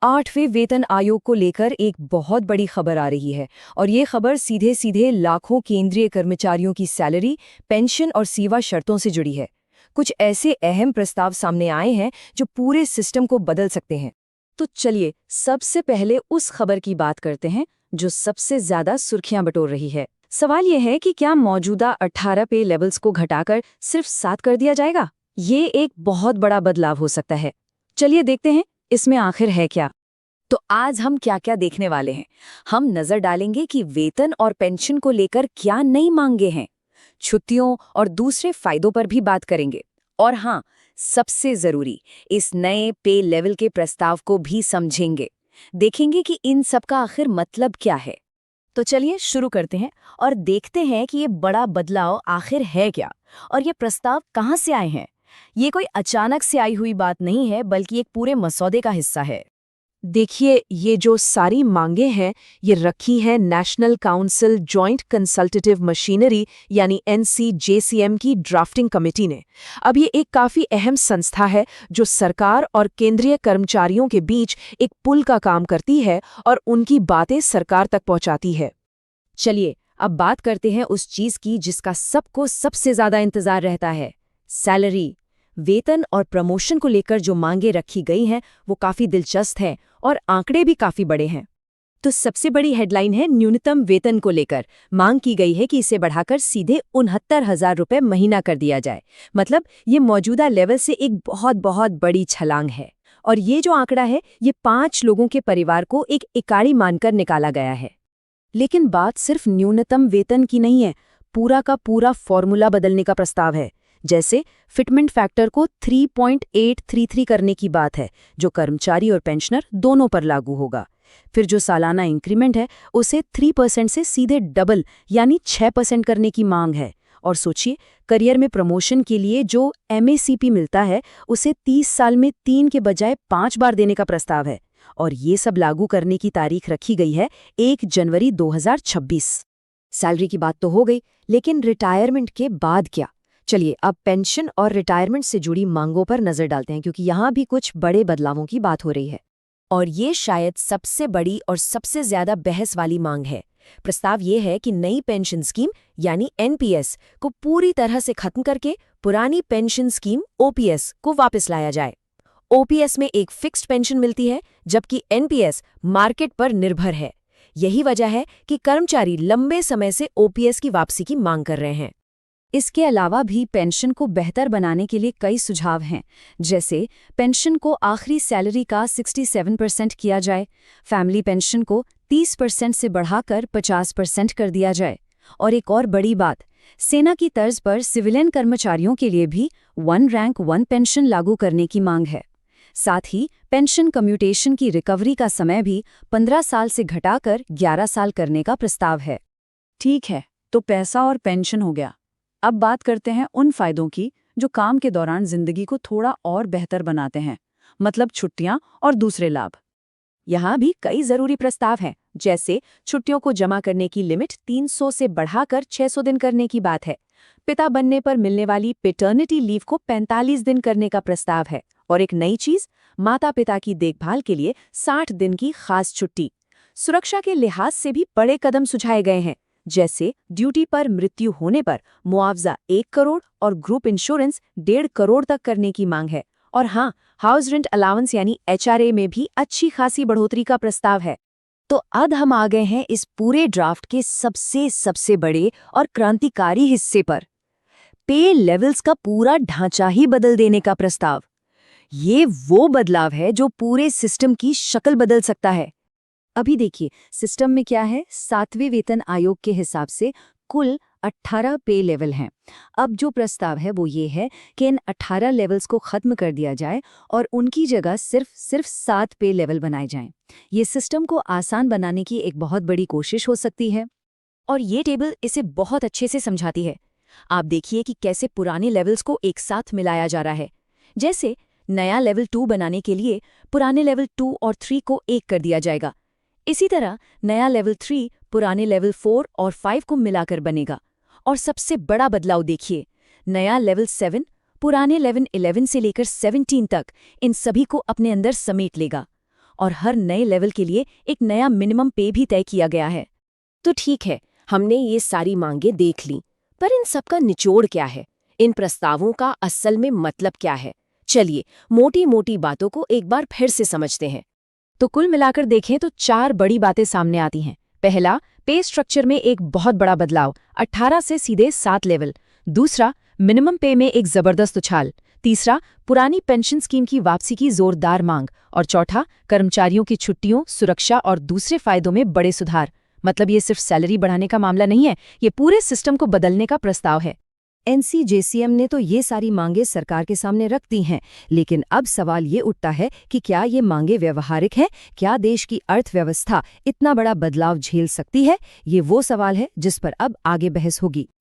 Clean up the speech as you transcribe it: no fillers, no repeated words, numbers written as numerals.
8वें वेतन आयोग को लेकर एक बहुत बड़ी खबर आ रही है और ये खबर सीधे सीधे लाखों केंद्रीय कर्मचारियों की सैलरी, पेंशन और सेवा शर्तों से जुड़ी है। कुछ ऐसे अहम प्रस्ताव सामने आए हैं जो पूरे सिस्टम को बदल सकते हैं। तो चलिए सबसे पहले उस खबर की बात करते हैं जो सबसे ज्यादा सुर्खियां बटोर रही है। सवाल यह है कि क्या मौजूदा 18 पे लेवल्स को घटाकर सिर्फ 7 कर दिया जाएगा? ये एक बहुत बड़ा बदलाव हो सकता है। चलिए देखते हैं इसमें आखिर है क्या। तो आज हम क्या क्या देखने वाले हैं। हम नजर डालेंगे कि वेतन और पेंशन को लेकर क्या नई मांगे हैं, छुट्टियों और दूसरे फायदों पर भी बात करेंगे। और हाँ, सबसे जरूरी, इस नए पे लेवल के प्रस्ताव को भी समझेंगे। देखेंगे कि इन सब का आखिर मतलब क्या है। तो चलिए शुरू करते हैं और देखते हैं कि ये बड़ा बदलाव आखिर है क्या और ये प्रस्ताव कहाँ से आए हैं। ये कोई अचानक से आई हुई बात नहीं है, बल्कि एक पूरे मसौदे का हिस्सा है। देखिए, ये जो सारी मांगे हैं ये रखी हैं national council joint consultative machinery यानी NCJCM की ड्राफ्टिंग कमेटी ने। अब ये एक काफ़ी अहम संस्था है जो सरकार और केंद्रीय कर्मचारियों के बीच एक पुल का काम करती है और उनकी बातें सरकार तक पहुंचाती है। चलिए अब बात करते हैं उस चीज की जिसका सबको सबसे ज्यादा इंतजार रहता है, सैलरी। वेतन और प्रमोशन को लेकर जो मांगे रखी गई हैं वो काफी दिलचस्प हैं और आंकड़े भी काफी बड़े हैं। तो सबसे बड़ी हेडलाइन है न्यूनतम वेतन को लेकर। मांग की गई है कि इसे बढ़ाकर सीधे 69,000 रुपये महीना कर दिया जाए। मतलब ये मौजूदा लेवल से एक बहुत बहुत बड़ी छलांग है। और ये जो आंकड़ा है ये 5 लोगों के परिवार को एक इकाई मानकर निकाला गया है। लेकिन बात सिर्फ न्यूनतम वेतन की नहीं है, पूरा का पूरा फॉर्मूला बदलने का प्रस्ताव है। जैसे फिटमेंट फैक्टर को 3.833 करने की बात है, जो कर्मचारी और पेंशनर दोनों पर लागू होगा। फिर जो सालाना इंक्रीमेंट है उसे 3% से सीधे डबल यानी 6% करने की मांग है। और सोचिए, करियर में प्रमोशन के लिए जो MACP मिलता है उसे 30 साल में 3 के बजाय 5 बार देने का प्रस्ताव है। और ये सब लागू करने की तारीख रखी गई है 1 जनवरी 2026। सैलरी की बात तो हो गई, लेकिन रिटायरमेंट के बाद क्या? चलिए अब पेंशन और रिटायरमेंट से जुड़ी मांगों पर नजर डालते हैं, क्योंकि यहाँ भी कुछ बड़े बदलावों की बात हो रही है। और ये शायद सबसे बड़ी और सबसे ज्यादा बहस वाली मांग है। प्रस्ताव ये है कि नई पेंशन स्कीम यानी NPS को पूरी तरह से खत्म करके पुरानी पेंशन स्कीम OPS को वापस लाया जाए। OPS में एक फिक्स्ड पेंशन मिलती है, जबकि NPS मार्केट पर निर्भर है। यही वजह है कि कर्मचारी लंबे समय से OPS की वापसी की मांग कर रहे हैं। इसके अलावा भी पेंशन को बेहतर बनाने के लिए कई सुझाव हैं, जैसे पेंशन को आखिरी सैलरी का 67% किया जाए, फैमिली पेंशन को 30% से बढ़ाकर 50% कर दिया जाए। और एक और बड़ी बात, सेना की तर्ज पर सिविलियन कर्मचारियों के लिए भी 1 रैंक 1 पेंशन लागू करने की मांग है। साथ ही पेंशन कम्यूटेशन की रिकवरी का समय भी 15 साल से घटाकर 11 साल करने का प्रस्ताव है। ठीक है, तो पैसा और पेंशन हो गया। अब बात करते हैं उन फायदों की जो काम के दौरान जिंदगी को थोड़ा और बेहतर बनाते हैं, मतलब छुट्टियां और दूसरे लाभ। यहाँ भी कई जरूरी प्रस्ताव हैं, जैसे छुट्टियों को जमा करने की लिमिट 300 से बढ़ाकर 600 दिन करने की बात है। पिता बनने पर मिलने वाली पेटर्निटी लीव को 45 दिन करने का प्रस्ताव है। और एक नई चीज, माता पिता की देखभाल के लिए 60 दिन की खास छुट्टी। सुरक्षा के लिहाज से भी बड़े कदम सुझाए गए हैं, जैसे ड्यूटी पर मृत्यु होने पर मुआवजा 1 करोड़ और ग्रुप इंश्योरेंस 1.5 करोड़ तक करने की मांग है। और हाँ, हाउस रेंट अलाउंस यानी HRA में भी अच्छी खासी बढ़ोतरी का प्रस्ताव है। तो अब हम आ गए हैं इस पूरे ड्राफ्ट के सबसे बड़े और क्रांतिकारी हिस्से पर, पे लेवल्स का पूरा ढांचा ही बदल देने का प्रस्ताव। ये वो बदलाव है जो पूरे सिस्टम की शक्ल बदल सकता है। अभी देखिए सिस्टम में क्या है। 7वें वेतन आयोग के हिसाब से कुल 18 पे लेवल हैं। अब जो प्रस्ताव है वो ये है कि इन 18 लेवल्स को खत्म कर दिया जाए और उनकी जगह सिर्फ 7 पे लेवल बनाए जाएं। ये सिस्टम को आसान बनाने की एक बहुत बड़ी कोशिश हो सकती है। और ये टेबल इसे बहुत अच्छे से समझाती है। आप देखिए कि कैसे पुराने लेवल्स को एक साथ मिलाया जा रहा है। जैसे नया लेवल 2 बनाने के लिए पुराने लेवल 2 और 3 को एक कर दिया जाएगा। इसी तरह नया लेवल 3 पुराने लेवल 4 और 5 को मिलाकर बनेगा। और सबसे बड़ा बदलाव देखिए, नया लेवल 7 पुराने लेवल 11 से लेकर 17 तक इन सभी को अपने अंदर समेट लेगा। और हर नए लेवल के लिए एक नया मिनिमम पे भी तय किया गया है। तो ठीक है, हमने ये सारी मांगें देख ली, पर इन सबका निचोड़ क्या है? इन प्रस्तावों का असल में मतलब क्या है? चलिए, मोटी मोटी बातों को एक बार फिर से समझते हैं। तो कुल मिलाकर देखें तो 4 बड़ी बातें सामने आती हैं। पहला, पे स्ट्रक्चर में एक बहुत बड़ा बदलाव, 18 से सीधे 7 लेवल। दूसरा, मिनिमम पे में एक जबरदस्त उछाल। तीसरा, पुरानी पेंशन स्कीम की वापसी की जोरदार मांग। और चौथा, कर्मचारियों की छुट्टियों, सुरक्षा और दूसरे फायदों में बड़े सुधार। मतलब ये सिर्फ सैलरी बढ़ाने का मामला नहीं है, ये पूरे सिस्टम को बदलने का प्रस्ताव है। एनसीजेसीएम ने तो ये सारी मांगें सरकार के सामने रख दी हैं, लेकिन अब सवाल ये उठता है कि क्या ये मांगें व्यवहारिक हैं? क्या देश की अर्थव्यवस्था इतना बड़ा बदलाव झेल सकती है? ये वो सवाल है जिस पर अब आगे बहस होगी।